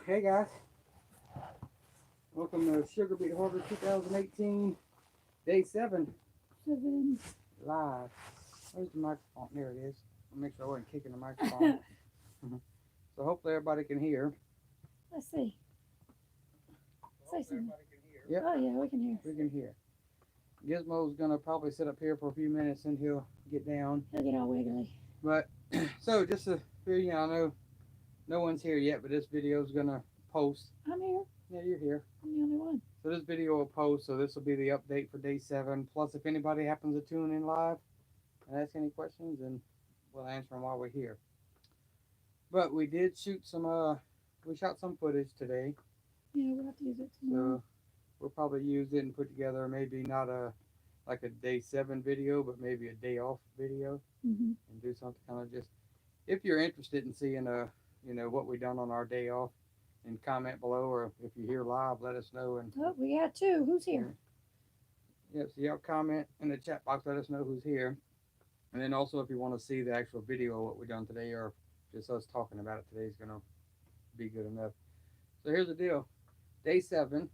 Hey guys, welcome to Sugar Beet Harvest 2018, day 7, live. Where's the microphone? There it is. I'll make sure I wasn't kicking the microphone. So hopefully everybody can hear. Let's see. Say something. Yep. Oh yeah, we can hear. We can hear. Gizmo's gonna probably sit up here for a few minutes and he'll get down. He'll get all wiggly. But so just to I know no one's here yet, but this video is gonna post. I'm here. Yeah, you're here. I'm the only one. So this video will post, so this will be the update for day 7. Plus, if anybody happens to tune in live and ask any questions, then we'll answer them while we're here. But we did shoot some, we shot some footage today. Yeah, we'll have to use it tomorrow. So we'll probably use it and put together maybe not like a day 7 video, but maybe a day off video, and do something kind of just, if you're interested in seeing, what we done on our day off, and comment below, or if you're here live, let us know. And oh, we got 2. Who's here? Yep, so y'all comment in the chat box, let us know who's here. And then also, if you want to see the actual video of what we done today, or just us talking about it today, is going to be good enough. So here's the deal. Day 7.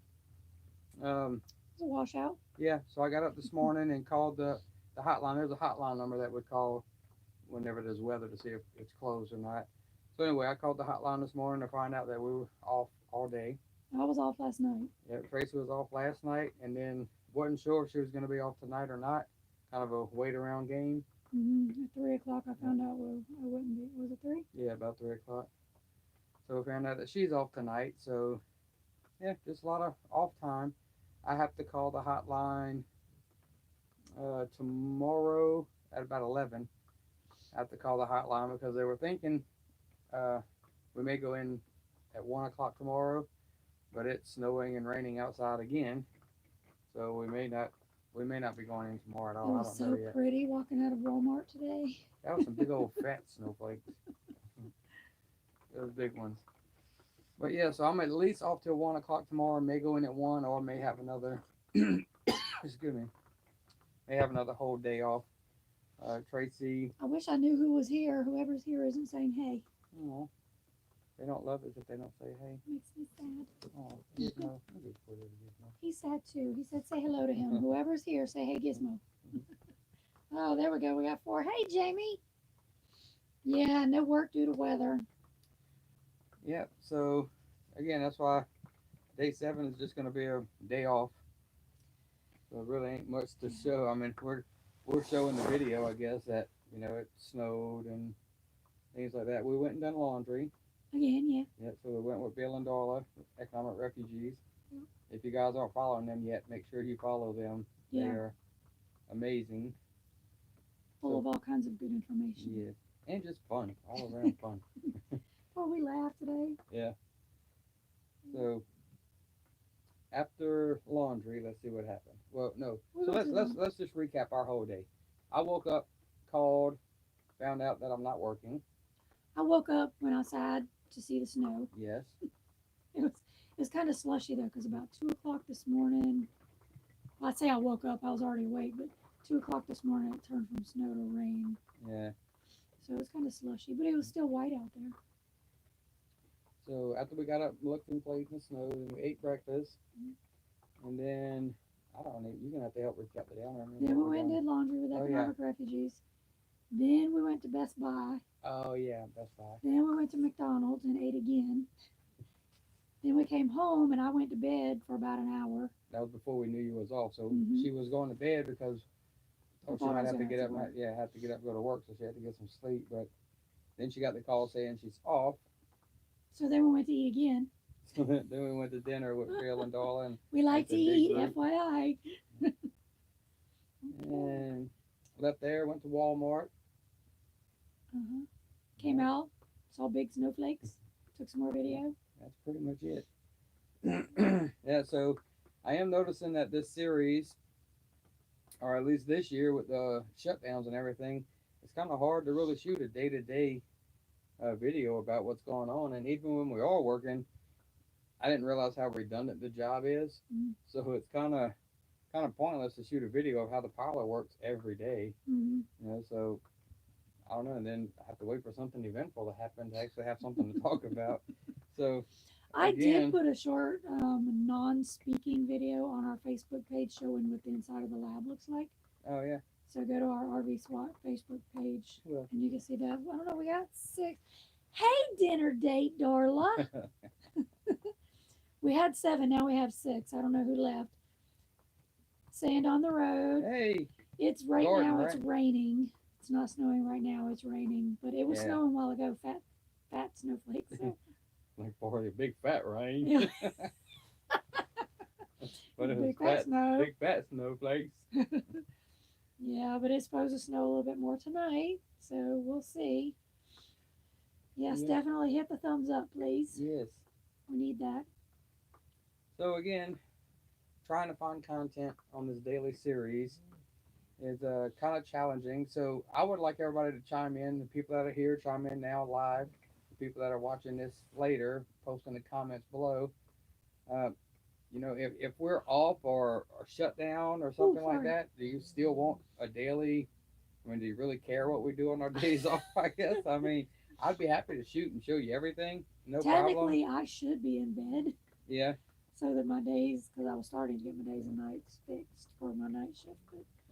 It's a washout. Yeah, so I got up this morning and called the hotline. There's a hotline number that would call whenever there's weather to see if it's closed or not. So anyway, I called the hotline this morning to find out that we were off all day. I was off last night. Yeah, Tracy was off last night, and then wasn't sure if she was going to be off tonight or not. Kind of a wait around game. At 3 o'clock, I found out I wouldn't be. Was it 3? Yeah, about 3 o'clock. So we found out that she's off tonight. So yeah, just a lot of off time. I have to call the hotline tomorrow at about 11. I have to call the hotline because they were thinking we may go in at 1 o'clock tomorrow, but it's snowing and raining outside again, so we may not be going in tomorrow at all. It was so pretty walking out of Walmart today. That was some big old fat snowflakes. Those big ones. But yeah, so I'm at least off till 1 o'clock tomorrow. May go in at 1, or may have another excuse me, may have another whole day off. Tracy, I wish I knew who was here. Whoever's here isn't saying hey. Oh, they don't love it if they don't say hey. Makes me sad. Oh, Gizmo. He's sad too. He said say hello to him. Whoever's here, say hey, Gizmo. Oh, there we go. We got 4. Hey, Jamie. Yeah, no work due to weather. Yeah, so again, that's why day 7 is just going to be a day off. So it really ain't much to show. I mean, we're showing the video, I guess, that it snowed and things like that. We went and done laundry. Again, yeah. Yeah, so we went with Bill and Darla, Economic Refugees. Yep. If you guys aren't following them yet, make sure you follow them. Yeah. They are amazing. Full of all kinds of good information. Yeah, and just fun, all around fun. Oh, we laughed today. Yeah. So after laundry, let's see what happened. Well, no. So let's just recap our whole day. I woke up, called, found out that I'm not working. I woke up, went outside to see the snow. Yes. It was kind of slushy though, because about 2 o'clock this morning. Well, I'd say I woke up. I was already awake, but 2 o'clock this morning it turned from snow to rain. Yeah. So it was kind of slushy, but it was still white out there. So after we got up, looked and played in the snow, and we ate breakfast, and then I don't know. You're gonna have to help recap the day. I don't remember. Then we went and did laundry with Economic Refugees. Then we went to Best Buy. Oh yeah, Best Buy. Then we went to McDonald's and ate again. Then we came home and I went to bed for about an hour. That was before we knew you was off. So she was going to bed because she might have to get up. Have to get up and go to work, so she had to get some sleep. But then she got the call saying she's off. So then we went to eat again. So then we went to dinner with Bill and Darla. And we like to eat, FYI. And left there, went to Walmart. Came out, saw big snowflakes, took some more video. That's pretty much it. Yeah, so I am noticing that this series, or at least this year with the shutdowns and everything, it's kind of hard to really shoot a day-to-day video about what's going on. And even when we are working, I didn't realize how redundant the job is. So it's kind of pointless to shoot a video of how the parlor works every day. So I don't know, and then I have to wait for something eventful to happen to actually have something to talk about. So I did again, put a short non-speaking video on our Facebook page showing what the inside of the lab looks like. oh yeah, So go to our RV SWAT Facebook page well, and you can see that. I don't know, we got 6. Hey, dinner date, Darla. We had 7, now we have 6. I don't know who left. Sand on the road. hey, It's right Gordon, now. It's right? raining. It's not snowing right now. It's raining, but it was Yeah. snowing a while ago. Fat snowflakes. So. Like for the big fat rain. Yeah. But it was Big fat snow. big fat snowflakes. Yeah, but it's supposed to snow a little bit more tonight, so we'll see. Yes, Yeah. definitely hit the thumbs up, please. Yes. We need that. So again, trying to find content on this daily series is kind of challenging. So I would like everybody to chime in. The people that are here, chime in now live. The people that are watching this later, post in the comments below. Uh, you know, if we're off or shut down or something like sorry. that, do you still want a daily? I mean, do you really care what we do on our days off? I guess. I mean, I'd be happy to shoot and show you everything. No problem. Technically, I should be in bed Yeah. so that my days, because I was starting to get my days and nights fixed for my night shift.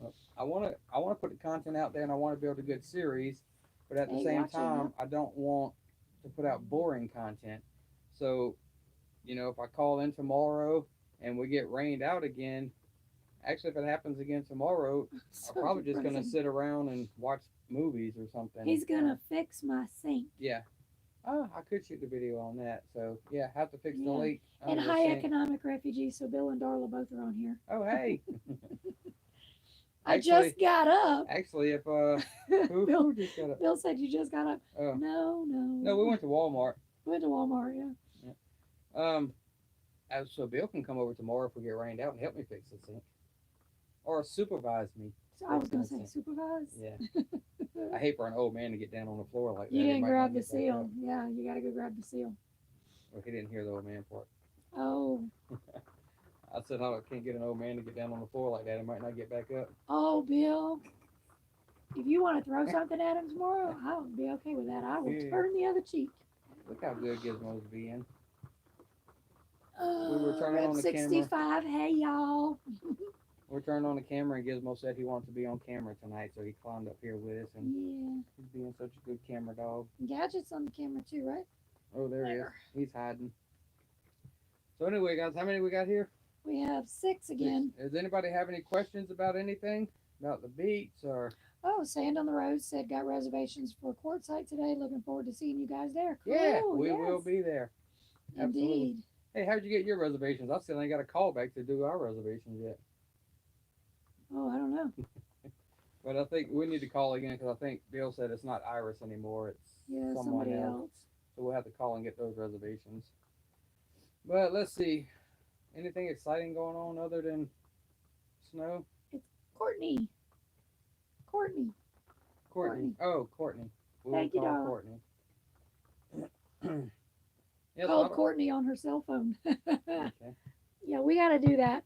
But I want to put the content out there, and I want to build a good series, but at the Hey, same gotcha, time, I don't want to put out boring content. So, you know, if I call in tomorrow and we get rained out again, actually, if it happens again tomorrow, I'm so probably just gonna depressing. sit around and watch movies or something. He's gonna fix my sink. Yeah. Oh, I could shoot the video on that. So yeah, have to fix the Yeah. leak. And under the high sink. economic refugees, so Bill and Darla both are on here. Oh hey. I just got up. Actually, if Bill, who just got up? Bill said you just got up. Oh. No, We went to Walmart. We went to Walmart, yeah. So Bill can come over tomorrow if we get rained out and help me fix the sink, or supervise me. So I was gonna say supervise. Yeah. I hate for an old man to get down on the floor like that. You He didn't might grab not the get back seal. up. Yeah, you gotta go grab the seal. Well, he didn't hear the old man part. Oh, I said, I can't get an old man to get down on the floor like that. He might not get back up. oh, Bill. If you want to throw something at him tomorrow, I would be okay with that. I will Yeah. turn the other cheek. Look how good Gizmo's being. We were turning Rep on the 65. Hey, y'all. We turned on the camera, and Gizmo said he wanted to be on camera tonight, so he climbed up here with us, and Yeah. he's being such a good camera dog. Gadget's on the camera too, right? Oh, there he is. There. He's hiding. So anyway, guys, how many we got here? We have 6 again. Does anybody have any questions about anything? About the beets or? Oh, Sand on the Road said got reservations for Quartzsite today. Looking forward to seeing you guys there. Cool. Yeah, we yes. will be there. Absolutely. Indeed. Hey, how'd you get your reservations? I still ain't got a call back to do our reservations yet. Oh, I don't know. But I think we need to call again because I think Bill said it's not Iris anymore. It's Yeah, someone somebody else. else. So we'll have to call and get those reservations. But let's see. Anything exciting going on other than snow? Courtney. Courtney. Oh, Courtney. We'll Thank you, call dog. Courtney. Yes, Called Courtney on her cell phone. Okay. Yeah, we got to do that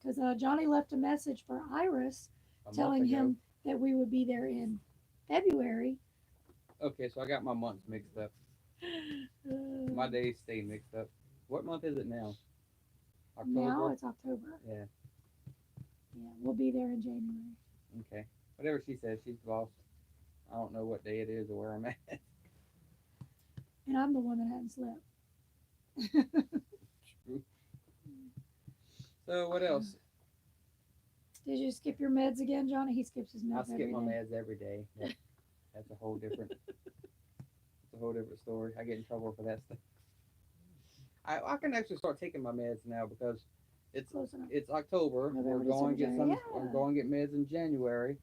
because Johnny left a message for Iris A month telling ago. him that we would be there in February. Okay, so I got my months mixed up. My days stay mixed up. What month is it now? October? Now it's October. Yeah. Yeah, we'll be there in January. Okay. Whatever she says, she's the boss. I don't know what day it is or where I'm at. And I'm the one that hadn't slept. True. So what else? Did you skip your meds again, Johnny? He skips his meds I every skip my day. meds every day. That's a whole different. It's a whole different story. I get in trouble for that stuff. I can actually start taking my meds now because Close enough. it's October. November, We're going to get December, some. yeah. We're going to get meds in January,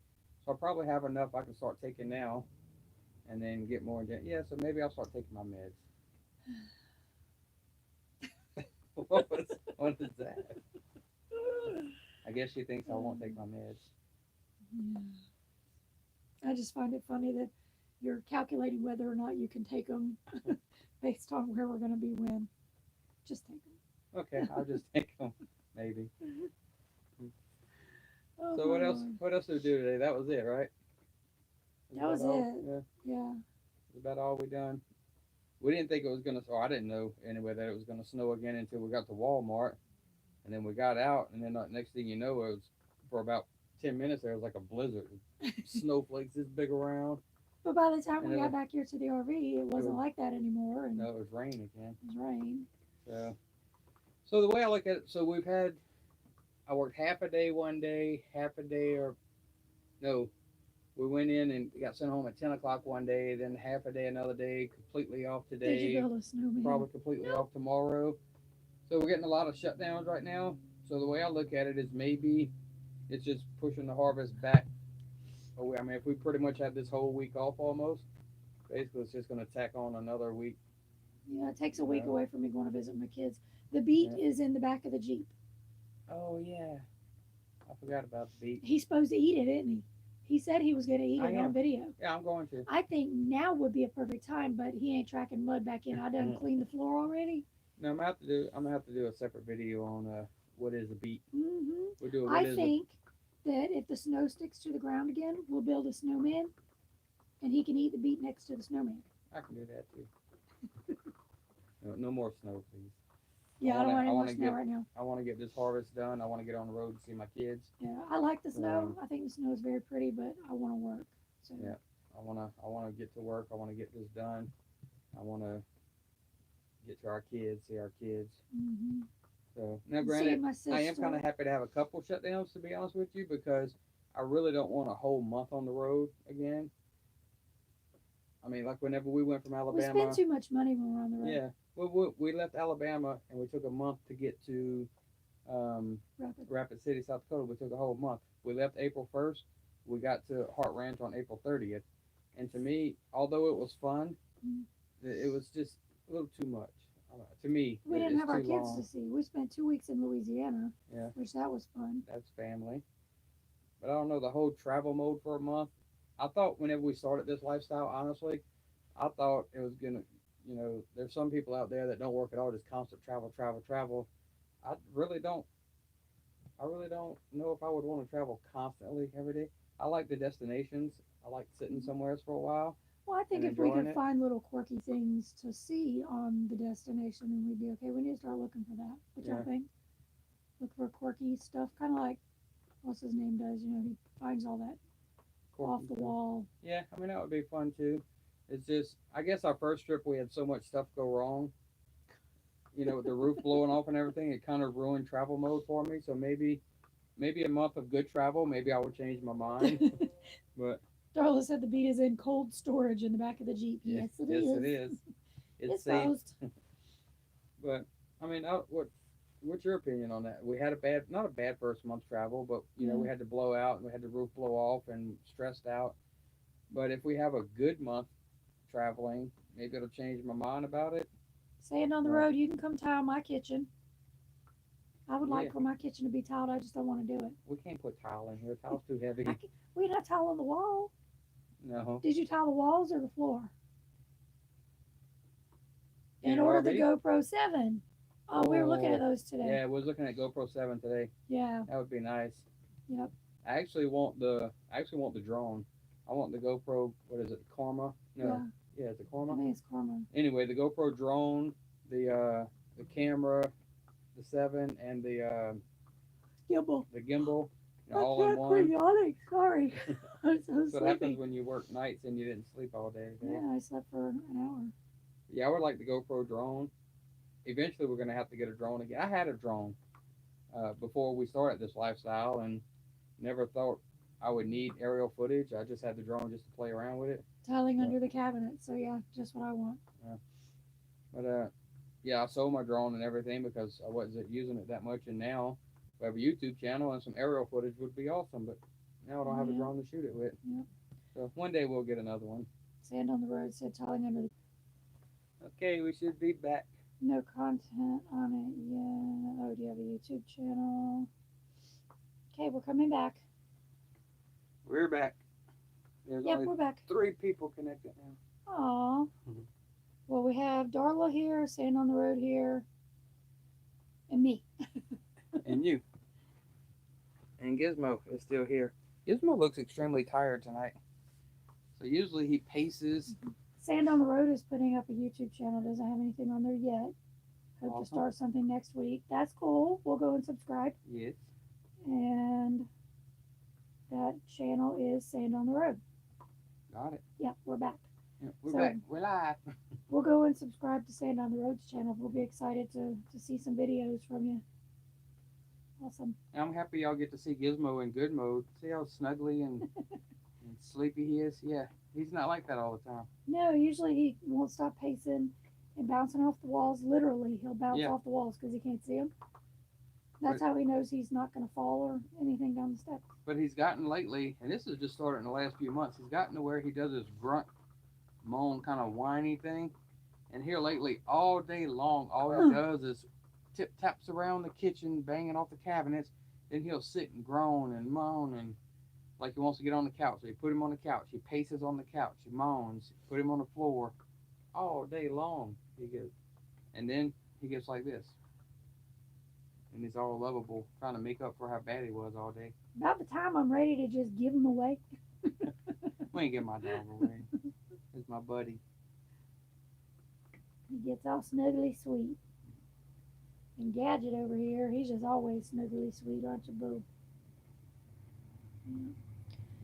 so I'll probably have enough I can start taking now, and then get more. Yeah, so maybe I'll start taking my meds. What is that? I guess she thinks I won't take my meds. Yeah. I just find it funny that you're calculating whether or not you can take them based on where we're going to be when. Just take them. Okay, I'll just take them, maybe. Oh, So what my else? Lord. What else did we do today? That was it, right? That was about all? it. Yeah, Yeah. that's about all we done. we didn't think it was gonna. Or I didn't know anyway that it was gonna snow again until we got to Walmart, and then we got out, and then next thing you know, it was for about 10 minutes there was like a blizzard, snowflakes this big around. But by the time And we it got was, back here to the RV, it wasn't like that anymore, and no, it was rain again. it was rain. So the way I look at it, so I worked half a day one day, half a day, or no, we went in and got sent home at 10 o'clock one day, then half a day another day, completely off Did today, you build a snowman? probably completely off tomorrow. So we're getting a lot of shutdowns right now. So the way I look at it is maybe it's just pushing the harvest back. I mean, if we pretty much had this whole week off almost, basically it's just going to tack on another week. Yeah, it takes a week away from me going to visit my kids. The beet is in the back of the Jeep. Oh, yeah. I forgot about the beet. He's supposed to eat it, isn't he? He said he was going to eat it on video. Yeah, I'm going to. I think now would be a perfect time, but he ain't tracking mud back in. I done cleaned the floor already. No, I'm gonna have to do a separate video on what is a beet. Mm-hmm. We'll do I think that if the snow sticks to the ground again, we'll build a snowman, and he can eat the beet next to the snowman. I can do that too. No more snow, please. Yeah, I don't want any more snow right now. I want to get this harvest done. I want to get on the road and see my kids. Yeah, I like the snow. I think the snow is very pretty, but I want to work. So. Yeah, I wanna get to work. I want to get this done. I want to get to our kids, see our kids. Mm-hmm. So now, granted, I am kind of happy to have a couple shutdowns, to be honest with you, because I really don't want a whole month on the road again. I mean, like whenever we went from Alabama, we spend too much money when we're on the road. Yeah, we left Alabama and we took a month to get to Rapid City, South Dakota. We took a whole month. We left April 1st. We got to Hart Ranch on April 30th. And to me, although it was fun, it was just a little too much. To me, we didn't have our kids to see. We spent 2 weeks in Louisiana, which that was fun. That's family. But I don't know, the whole travel mode for a month. I thought whenever we started this lifestyle, honestly, I thought it was going to, there's some people out there that don't work at all, just constant travel. I really don't know if I would want to travel constantly every day. I like the destinations. I like sitting somewhere for a while. Well, I think if we could find little quirky things to see on the destination, then we'd be okay. We need to start looking for that. What y'all think? Look for quirky stuff, kind of like what's his name does. He finds all that quirky off the wall. Yeah, I mean that would be fun too. It's just, I guess our first trip we had so much stuff go wrong. With the roof blowing off and everything, it kind of ruined travel mode for me. So maybe a month of good travel, maybe I would change my mind. But Darla said the beet is in cold storage in the back of the Jeep. Yes, it is. Yes, it is. It's safe. But I mean, what's your opinion on that? We had not a bad first month travel, but we had to blow out and we had the roof blow off and stressed out. But if we have a good month traveling, maybe it'll change my mind about it. Saying on the road, you can come tile my kitchen. I would like for my kitchen to be tiled. I just don't want to do it. We can't put tile in here. Tile's too heavy. We didn't have tile on the wall. No. Did you tile the walls or the floor? In order the GoPro 7. Oh, we were looking at those today. Yeah, we was looking at GoPro 7 today. Yeah. That would be nice. Yep. I actually want the drone. I want the GoPro. What is it? Karma? No. Yeah, it's a Karma. I think it's Karma. Anyway, the GoPro drone, the camera, the 7, and the gimbal. The gimbal. All in one. Periodic. Sorry. I'm so That's what happens when you work nights and you didn't sleep all day. Yeah, I slept for an hour. Yeah, I would like the GoPro drone. Eventually, we're going to have to get a drone again. I had a drone before we started this lifestyle and never thought I would need aerial footage. I just had the drone just to play around with it. Tiling under the cabinet. So, yeah, just what I want. Yeah. But, I sold my drone and everything because I wasn't using it that much. And now we have a YouTube channel and some aerial footage would be awesome. But now I don't have a drone to shoot it with. Yep. So one day we'll get another one. Sand on the road said tiling under the... Okay, we should be back. No content on it yet. Oh, do you have a YouTube channel? Okay, we're coming back. We're back. There's only we're back. 3 people connected now. Aw. Well, we have Darla here, Sand on the Road here, and me. And you. And Gizmo is still here. Gizmo looks extremely tired tonight. So usually he paces. Sand on the Road is putting up a YouTube channel. Doesn't have anything on there yet. Hope to Awesome. start something next week. That's cool. We'll go and subscribe. Yes. And that channel is Sand on the Road. Got it. Yeah, we're back. Yeah, we're So- back. We're live. We'll go and subscribe to Sand on the Road's channel. We'll be excited to see some videos from you. Awesome. And I'm happy y'all get to see Gizmo in good mode. See how snuggly and sleepy he is? Yeah. He's not like that all the time. No, usually he won't stop pacing and bouncing off the walls. Literally, he'll bounce Yeah. off the walls because he can't see them. That's how he knows he's not going to fall or anything down the steps. But he's gotten lately, and this has just started in the last few months, he's gotten to where he does this grunt, moan, kind of whiny thing. And here lately, all day long, all he does is taps around the kitchen, banging off the cabinets. Then he'll sit and groan and moan and like he wants to get on the couch. So you put him on the couch. He paces on the couch. He moans. Put him on the floor all day long. He goes, and then he gets like this. And he's all lovable, trying to make up for how bad he was all day. About the time I'm ready to just give him away. We ain't get my dog away. He's my buddy. He gets all snuggly sweet. And Gadget over here, he's just always snuggly sweet, aren't you, boo?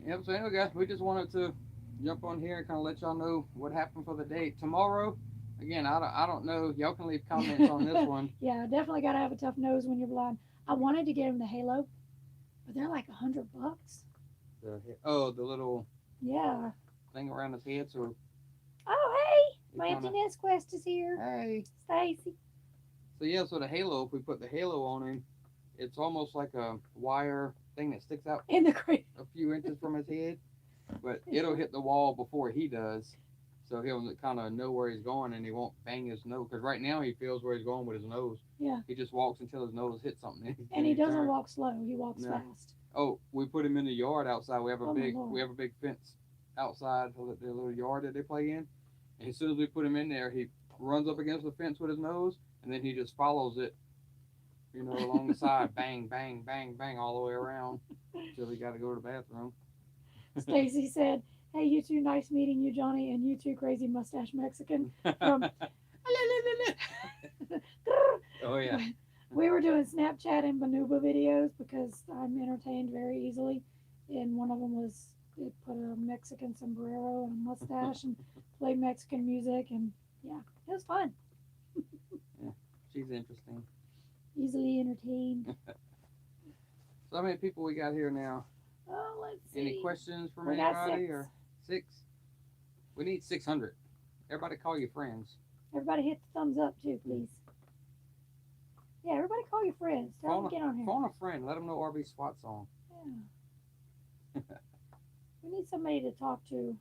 Yep, so anyway, guys, we just wanted to jump on here and kind of let y'all know what happened for the day. Tomorrow, again, I don't know. Y'all can leave comments on this one. Yeah, definitely got to have a tough nose when you're blind. I wanted to get him the Halo, but they're like $100. The little Yeah. thing around his head. So, Oh, hey, it my kinda- emptiness quest is here. hey. Stacy. So yeah, so the halo, if we put the halo on him, it's almost like a wire thing that sticks out In the crate. a few inches from his head, but it'll hit the wall before he does. So he'll kind of know where he's going and he won't bang his nose. Because right now he feels where he's going with his nose. Yeah. He just walks until his nose hits something. And he doesn't turns. walk slow. He walks No. fast. Oh, we put him in the yard outside. We have Oh, my Lord. we have a big fence outside of the little yard that they play in. And as soon as we put him in there, he runs up against the fence with his nose, and then he just follows it, along the side, bang, bang, bang, bang, all the way around until he got to go to the bathroom. Stacy said, "Hey, you two, nice meeting you, Johnny, and you two, crazy mustache Mexican." From Oh yeah. We were doing Snapchat and Banuba videos because I'm entertained very easily, and one of them was it put a Mexican sombrero and a mustache and played Mexican music, and yeah, it was fun. She's interesting. Easily entertained. So how many people we got here now? Oh, let's see. Any questions from We got anybody 6. or 6? We need 600. Everybody call your friends. Everybody hit the thumbs up too, please. Yeah, everybody call your friends. Tell them to get on here. Phone a friend. Let them know RV-SWAT's on. Yeah. We need somebody to talk to.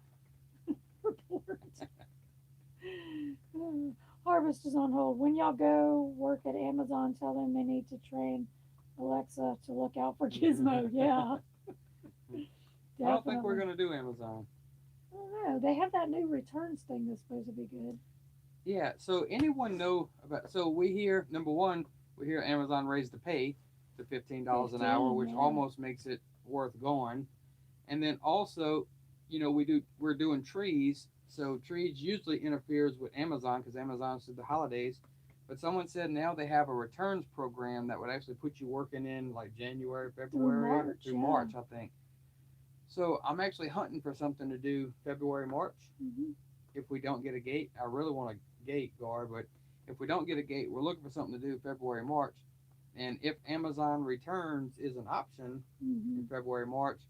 Report. Harvest is on hold. When y'all go work at Amazon, tell them they need to train Alexa to look out for Gizmo. Yeah. I don't think we're going to do Amazon. I don't know. They have that new returns thing that's supposed to be good. Yeah, so anyone know about, so we hear, number one, we hear Amazon raised the pay to $15 an hour, which yeah. almost makes it worth going. And then also, we're doing trees, so trees usually interferes with Amazon because Amazon's through the holidays. But someone said now they have a returns program that would actually put you working in like January, February, through March, I think. So I'm actually hunting for something to do February, March. Mm-hmm. If we don't get a gate, I really want a gate guard, but if we don't get a gate, we're looking for something to do February, March. And if Amazon returns is an option Mm-hmm. in February, March,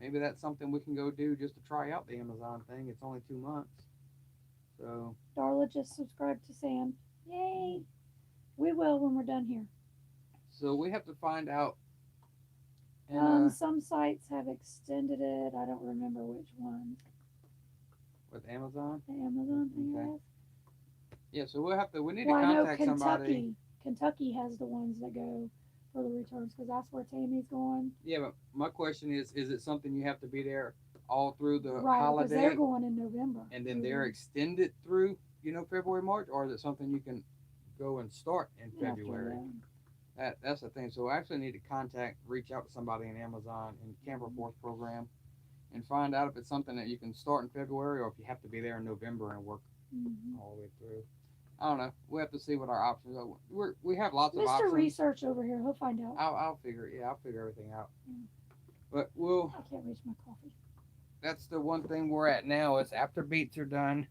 maybe that's something we can go do just to try out the Amazon thing. It's only 2 months. So Darla just subscribed to Sam. Yay! We will when we're done here. we have to find out. And Some sites have extended it. I don't remember which one. with Amazon. The Amazon thing Okay. has. Yeah, so we need Well, to I know contact somebody. Kentucky has the ones that go for the returns because that's where Tammy's going. Yeah, but my question is it something you have to be there all through the Right, because holiday? they're going in November. And then they're extended through, February, March, or is it something you can go and start in February? That's the thing. So I actually need to reach out to somebody in Amazon in Camper Force program and find out if it's something that you can start in February or if you have to be there in November and work all the way through. I don't know. We have to see what our options are. We have lots of Mr. options. Research over here, he'll find out. I'll figure. Yeah, I'll figure everything out. Mm. But I can't reach my coffee. That's the one thing we're at now. Is after beets are done,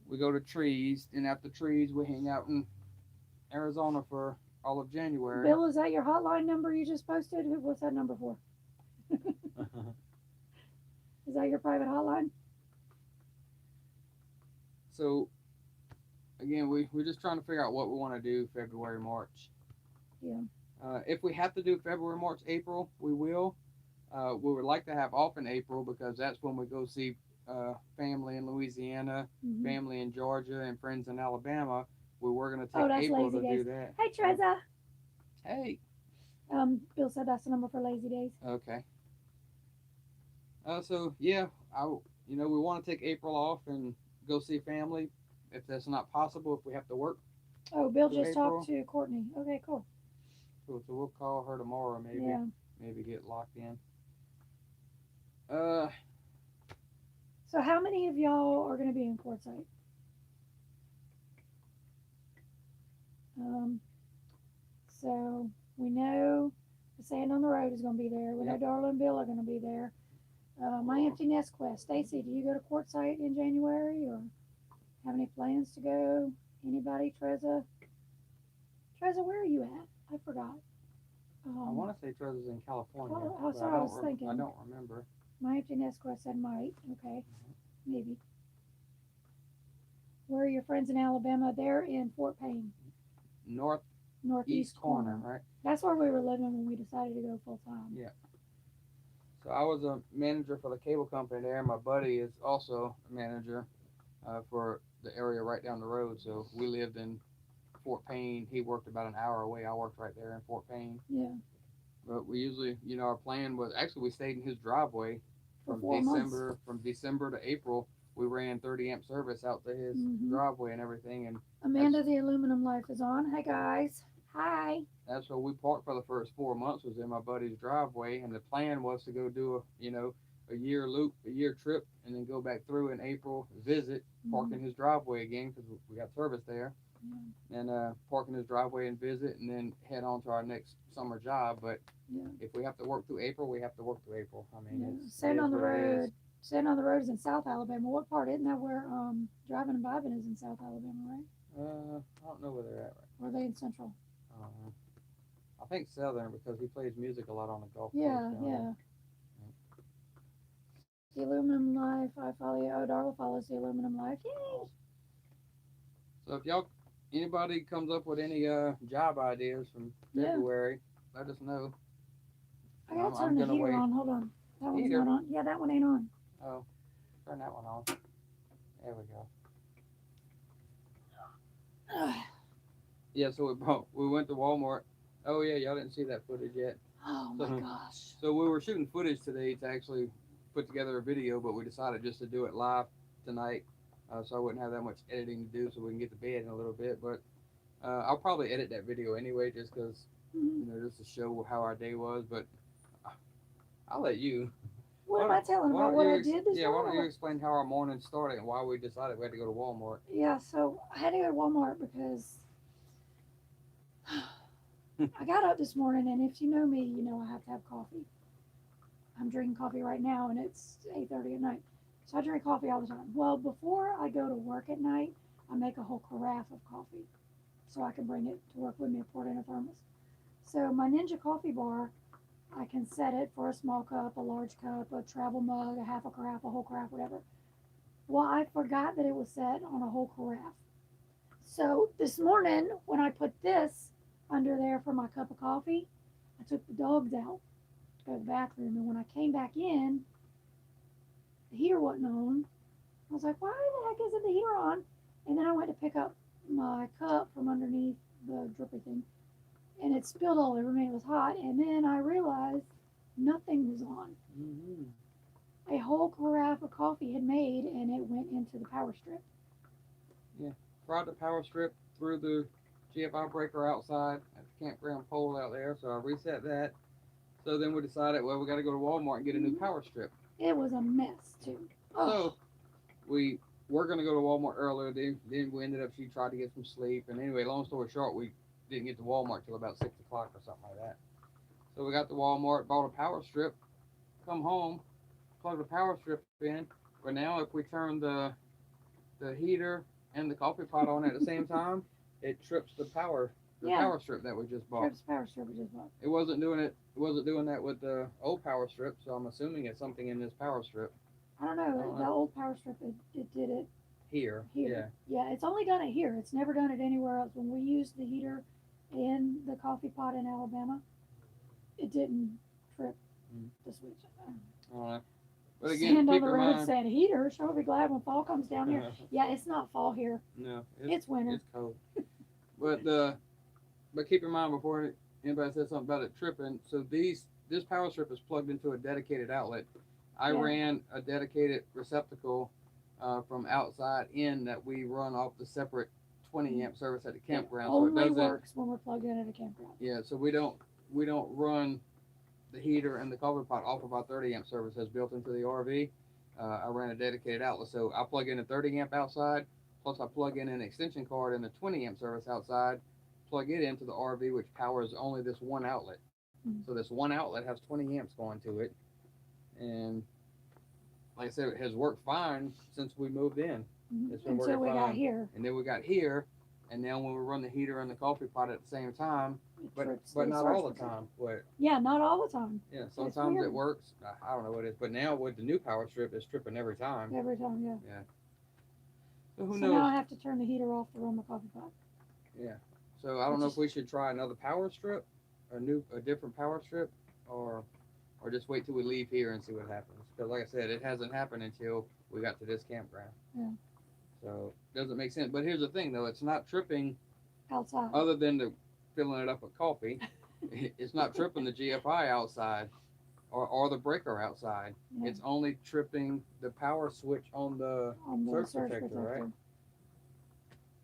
we go to trees, and after trees, we hang out in Arizona for all of January. Bill, is that your hotline number you just posted? What's that number for? Is that your private hotline? So, again, we're just trying to figure out what we want to do February, March. Yeah. If we have to do February, March, April, we will. We would like to have off in April because that's when we go see family in Louisiana, family in Georgia, and friends in Alabama. We were going to take April to do that. Hey, Treza. Hey. Bill said that's the number for lazy days. Okay. So yeah, we want to take April off and go see family. If that's not possible, if we have to work. Oh, Bill just talked to Courtney. Okay, cool. Cool. So we'll call her tomorrow, maybe. Yeah. Maybe get locked in. So how many of y'all are going to be in Quartzsite? So we know the Sand on the Road is going to be there. We know Darla and Bill are going to be there. My Empty Nest Quest. Stacy, do you go to Quartzsite in January or have any plans to go? Anybody? Treza? Treza, where are you at? I forgot. I want to say Trevor's in California. Oh, sorry, I was thinking. I don't remember. My Empty Nest Quest said might. Okay, maybe. Where are your friends in Alabama? They're in Fort Payne. Northeast corner, right? That's where we were living when we decided to go full time. Yeah. So I was a manager for the cable company there. My buddy is also a manager for the area right down the road. So we lived in Fort Payne. He worked about an hour away. I worked right there in Fort Payne. Yeah. But we usually, our plan was actually we stayed in his driveway from December to April. We ran 30 amp service out to his driveway and everything. And Amanda, the Aluminum Life is on. Hi guys. Hi. That's where we parked for the first 4 months, was in my buddy's driveway, and the plan was to go do a year loop, a year trip, and then go back through in April, visit, park in his driveway again because we got service there, and park in his driveway and visit, and then head on to our next summer job. But if we have to work through April, we have to work through April. I mean, Sand on the Road. Sand on the Road is in South Alabama. What part? Isn't that where Driving and Vibing is in South Alabama, right? I don't know where they're at. Right? Or are they in Central? I think Southern because he plays music a lot on the golf course. Yeah. The Aluminum Life, I follow you. Oh, Darla follows the Aluminum Life. Yay! So if anybody comes up with any job ideas from February, let us know. I gotta turn the heater on. Hold on. That one's not on. Yeah, that one ain't on. Oh, turn that one on. There we go. Yeah, so we went to Walmart. Oh yeah, y'all didn't see that footage yet. Oh my gosh. So we were shooting footage today to actually put together a video, but we decided just to do it live tonight, so I wouldn't have that much editing to do, so we can get to bed in a little bit. But I'll probably edit that video anyway, just because just to show how our day was. But I'll let you. What am I telling about what I did this morning? Yeah, why don't you explain how our morning started and why we decided we had to go to Walmart? Yeah, so I had to go to Walmart because I got up this morning, and if you know me, you know I have to have coffee. I'm drinking coffee right now, and it's 8:30 at night. So I drink coffee all the time. Well, before I go to work at night, I make a whole carafe of coffee so I can bring it to work with me and pour it in a thermos. So my Ninja coffee bar, I can set it for a small cup, a large cup, a travel mug, a half a carafe, a whole carafe, whatever. Well, I forgot that it was set on a whole carafe. So this morning, when I put this under there for my cup of coffee, I took the dogs out to go to the bathroom, and when I came back in, the heater wasn't on. I was like, why the heck isn't the heater on? And then I went to pick up my cup from underneath the drippy thing, and it spilled all over me. It was hot, and then I realized nothing was on. A whole carafe of coffee had made, and it went into the power strip. Yeah, brought the power strip through the GFI breaker outside at the campground pole out there, so I reset that. So then we decided, well, we got to go to Walmart and get a new power strip. It was a mess too. So we were gonna go to Walmart earlier. Then we ended up, she tried to get some sleep, and anyway, long story short, we didn't get to Walmart till about 6 o'clock or something like that. So we got to Walmart, bought a power strip, come home, plug the power strip in. But now if we turn the heater and the coffee pot on at the same time, it trips the Yeah. power strip that we just bought. Trips power strip we just bought. It wasn't doing it. It wasn't doing that with the old power strip. So I'm assuming it's something in this power strip I don't know. The old power strip it did it here. here. Yeah, it's only done it here. It's never done it anywhere else. When we used the heater in the coffee pot in Alabama, it didn't trip the switch. Yeah. But again, Stand on keep the in road mind. saying heater. Sure, be glad when fall comes down here. Yeah, it's not fall here. No, It's winter. It's cold. But keep in mind before anybody says something about it tripping. So this power strip is plugged into a dedicated outlet. I Yeah. ran a dedicated receptacle from outside in that we run off the separate 20 amp service at the campground. It So it only doesn't. works when we're plugged in at a campground. Yeah. So we don't run the heater and the coffee pot off of our 30 amp service that's built into the RV. I ran a dedicated outlet, so I plug in a 30 amp outside, plus I plug in an extension cord and a 20 amp service outside, plug it into the RV, which powers only this one outlet. Mm-hmm. So this one outlet has 20 amps going to it, and like I said, it has worked fine since we moved in. It's been Until we working got fine. here. And then we got here, and now when we run the heater and the coffee pot at the same time, It but trips but the not surge all the protector. time. But Yeah, not all the time. yeah, sometimes weird. it works. I don't know what it is, but now with the new power strip, it's tripping every time. Every time, yeah. So who So knows? now I have to turn the heater off to run my coffee pot. Yeah. So I don't know if we should try another power strip, a different power strip, or just wait till we leave here and see what happens. Because like I said, it hasn't happened until we got to this campground. Yeah. So it doesn't make sense. But here's the thing, though, it's not tripping Outside. other than the filling it up with coffee. It's not tripping the GFI outside or the breaker outside. Yeah. It's only tripping the power switch on the surge protector, right?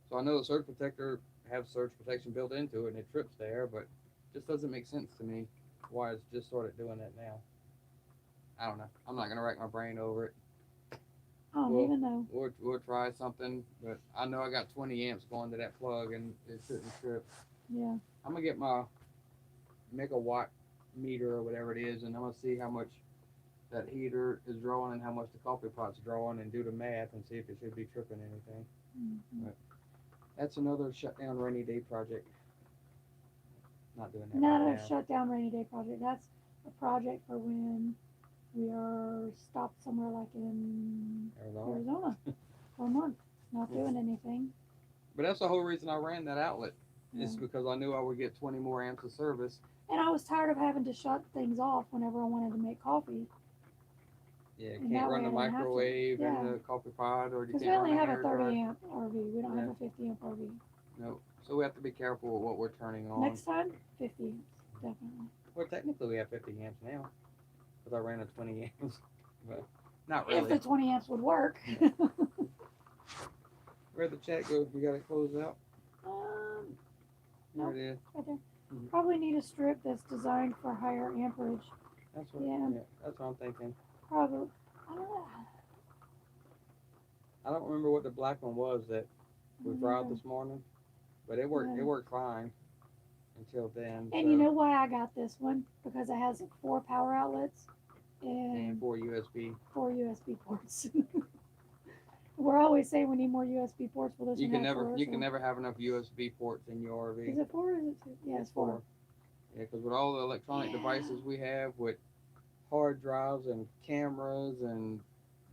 So I know the surge protector has surge protection built into it and it trips there, but it just doesn't make sense to me why it's just started doing that now. I don't know. I'm not gonna rack my brain over it. I don't even know. We'll try something, but I know I got 20 amps going to that plug and it shouldn't trip. Yeah. I'm gonna get my megawatt meter or whatever it is, and I'm gonna see how much that heater is drawing and how much the coffee pot's drawing, and do the math and see if it should be tripping anything. Mm-hmm. But that's another shutdown rainy day project. Not doing that. Not right a now. shutdown rainy day project. That's a project for when we are stopped somewhere like in Arizona for a month, not doing anything. But that's the whole reason I ran that outlet. Yeah. It's because I knew I would get 20 more amps of service. And I was tired of having to shut things off whenever I wanted to make coffee. Yeah, And can't that run way the I didn't have to. microwave Yeah. and the coffee pot, or you Because can't we run only the have a hair 30 dryer. amp RV. We don't have Yeah. a 50 amp RV. No, so we have to be careful with what we're turning on. Next time, 50 amps, definitely. Well, technically we have 50 amps now, because I ran a 20 amps, but not really. If the 20 amps would work. Where'd the chat go? We gotta close out. No, There it is. right there. Mhm. Probably need a strip that's designed for higher amperage. That's what. Yeah. Yeah, that's what I'm thinking. Probably. I don't know. I don't remember what the black one was that we fried this morning, but it worked. Yeah. It worked fine until then. And you know why I got this one? Because it has 4 power outlets and 4 USB. 4 USB ports. We're always saying we need more USB ports. Well, this You one can has never. 4, You so- can never have enough USB ports in your RV. Is it 4 or is it 2? Yeah, it's 4. Yeah, because with all the electronic devices we have, with hard drives and cameras and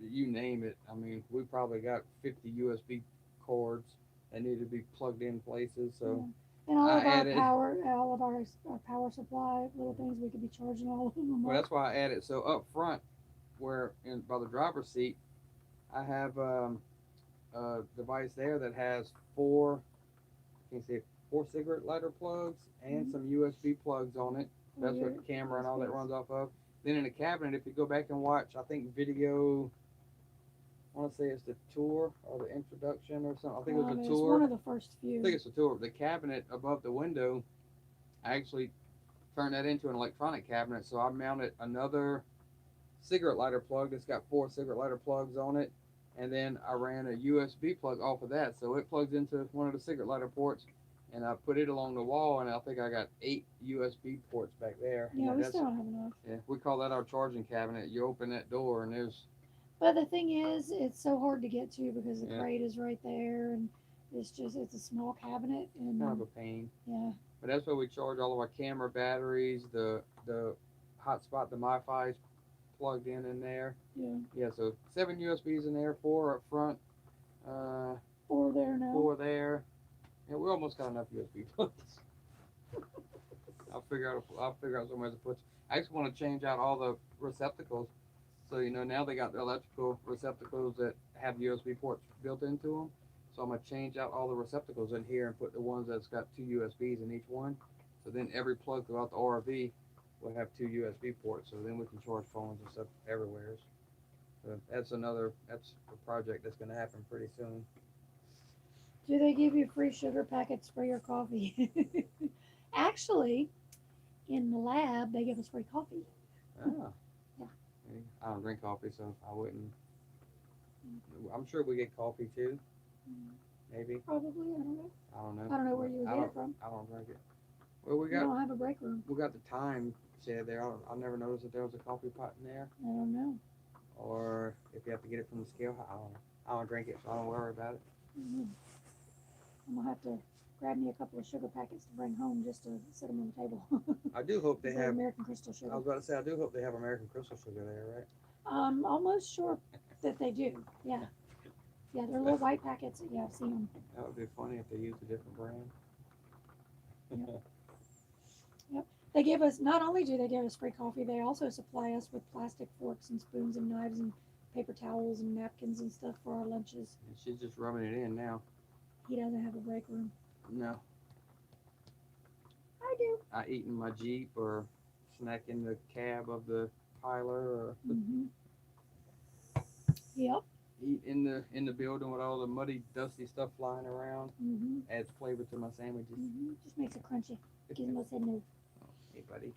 you name it, I mean, we probably got 50 USB cords that need to be plugged in places. So And all of I our added- power, all of our power supply, little things we could be charging all of them. well, up. that's why I added. So up front, where by the driver's seat, I have a device there that has 4. You can see 4 cigarette lighter plugs and some USB plugs on it. That's what the camera and all that runs off of. Then in the cabinet, if you go back and watch, I think video, I want to say it's the tour or the introduction or something. I think it was a It's tour. one of the first few. I think it's a tour. The cabinet above the window, I actually turned that into an electronic cabinet. So I mounted another cigarette lighter plug that's got 4 cigarette lighter plugs on it, and then I ran a USB plug off of that, so it plugs into one of the cigarette lighter ports, and I put it along the wall, and I think I got 8 USB ports back there. Yeah, we that's, still don't have enough. yeah, we call that our charging cabinet. You open that door, and there's But the thing is, it's so hard to get to because the yeah, crate is right there, and it's a small cabinet, kind of a and pain. yeah, But that's where we charge all of our camera batteries, the hotspot, the MiFi is plugged in there. yeah. Yeah, so 7 USBs in there, 4 up front, 4 there now. 4 there. Yeah, we almost got enough USB plugs. I'll figure out somewhere to put. I just want to change out all the receptacles. So now they got the electrical receptacles that have USB ports built into them. So I'm gonna change out all the receptacles in here and put the ones that's got 2 USBs in each one. So then every plug throughout the RV will have 2 USB ports. So then we can charge phones and stuff everywhere. So that's a project that's gonna happen pretty soon. Do they give you free sugar packets for your coffee? Actually, in the lab, they give us free coffee. Ah. Yeah. I don't drink coffee, so I wouldn't. I'm sure we get coffee too. Maybe. Probably, I don't know. I don't know. I don't know where you would get it from. I don't drink it. Well, We don't have a break room. we got the time said there. I never noticed that there was a coffee pot in there, I don't know. or if you have to get it from the scale. I don't know. I don't drink it, so I don't worry about it. Mhm. I'm gonna have to grab me a couple of sugar packets to bring home just to sit them on the table. I do hope they They're have. American Crystal I sugar. was about to say I do hope they have American Crystal sugar there, right? I'm almost sure that they do. Yeah. Yeah, they're little white packets. Yeah, I've seen them. That would be funny if they used a different brand. Yep. They give us, not only do they give us free coffee, they also supply us with plastic forks and spoons and knives and paper towels and napkins and stuff for our lunches. And she's just rubbing it in now. He doesn't have a break room. No, I do. I eat in my Jeep or snack in the cab of the Piler or Mm-hmm. Yep. eat in the building with all the muddy, dusty stuff flying around. Mm-hmm. Adds flavor to my sandwiches. Mm-hmm. Just makes it crunchy. Gives them a said no. Hey, buddy.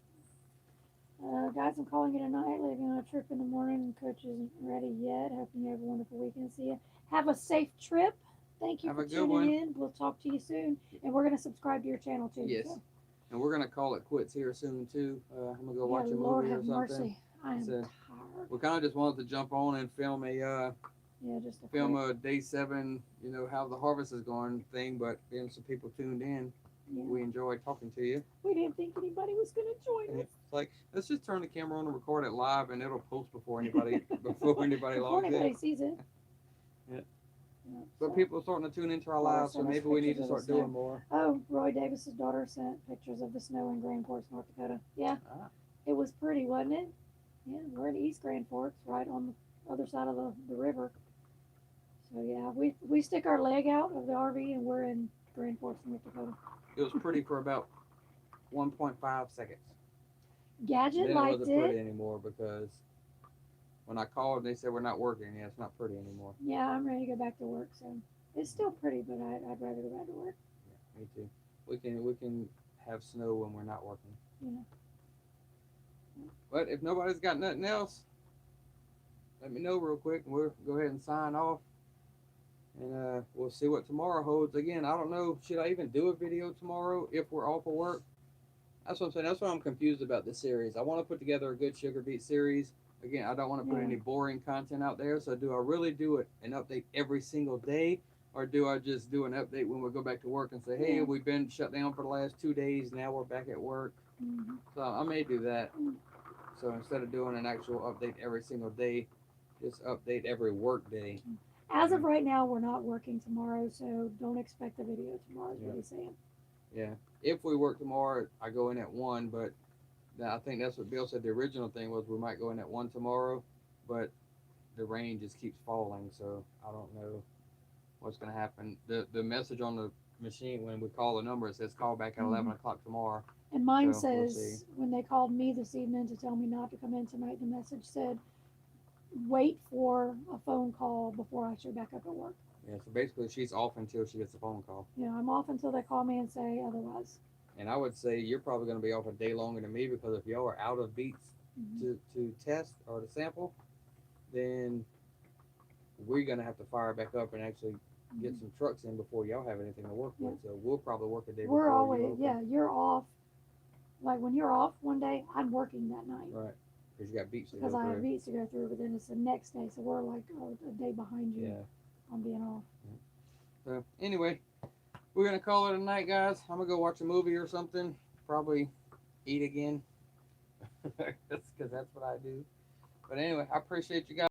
Guys, I'm calling it a night. Leaving on a trip in the morning. Coach isn't ready yet. Hoping you have a wonderful weekend. See you. Have a safe trip. Thank you Have for a good tuning one. in. We'll talk to you soon. And we're going to subscribe to your channel too. Yes. So. And we're gonna call it quits here soon too. I'm gonna go watch Yeah, a Lord movie or have something. mercy. I am So, tired. We kind of just wanted to jump on and film Just a film quick- a day 7, how the harvest is going thing. But being some people tuned in, yeah. we enjoyed talking to you. We didn't think anybody was going to join us. It's like let's just turn the camera on and record it live, and it'll post before anybody Before logs anybody in. sees it. Yeah. Yeah, But so- people are starting to tune into our Water lives, so sent us maybe we need to pictures of the start snow. doing more. Oh, Roy Davis's daughter sent pictures of the snow in Grand Forks, North Dakota. Yeah, Ah. it was pretty, wasn't it? Yeah, we're in East Grand Forks, right on the other side of the river. So yeah, we stick our leg out of the RV and we're in Grand Forks, North Dakota. It was pretty for about 1.5 seconds. Gadget Then it liked wasn't pretty it. anymore because when I called, they said we're not working. Yeah, it's not pretty anymore. Yeah, I'm ready to go back to work. So it's still pretty, but I'd rather go back to work. Yeah, me too. We can have snow when we're not working. Yeah. But if nobody's got nothing else, let me know real quick, and we'll go ahead and sign off. And we'll see what tomorrow holds. Again, I don't know. Should I even do a video tomorrow if we're off of work? That's what I'm saying. That's why I'm confused about this series. I want to put together a good sugar beet series. Again, I don't want to put Yeah. any boring content out there. So do I really do an update every single day? Or do I just do an update when we go back to work and say, hey, Yeah. we've been shut down for the last 2 days. Now we're back at work. Mm-hmm. So I may do that. Mm. So instead of doing an actual update every single day, just update every work day. As of right now, we're not working tomorrow, so don't expect a video tomorrow. Is what he's saying. Yeah. If we work tomorrow, I go in at 1, but I think that's what Bill said. The original thing was we might go in at 1 tomorrow, but the rain just keeps falling, so I don't know what's going to happen. The message on the machine when we call the number, it says call back at 11 o'clock tomorrow. And mine So, we'll says, when they called me this evening to tell me not to come in tonight, the message said, wait for a phone call before I show back up at work. Yeah, so basically she's off until she gets a phone call. You know, I'm off until they call me and say otherwise. And I would say you're probably going to be off a day longer than me because if y'all are out of Beets to test or to sample, then we're gonna have to fire back up and actually get some trucks in before y'all have anything to work with. So we'll probably work a day before. We're always you open. yeah. You're off. Like when you're off one day, I'm working that night. Right. Because you got beats to go Because I have through. beats to go through, but then it's the next day, so we're like a day behind you on being off. So anyway, we're gonna call it a night, guys. I'm gonna go watch a movie or something. Probably eat again. Because that's what I do. But anyway, I appreciate you guys.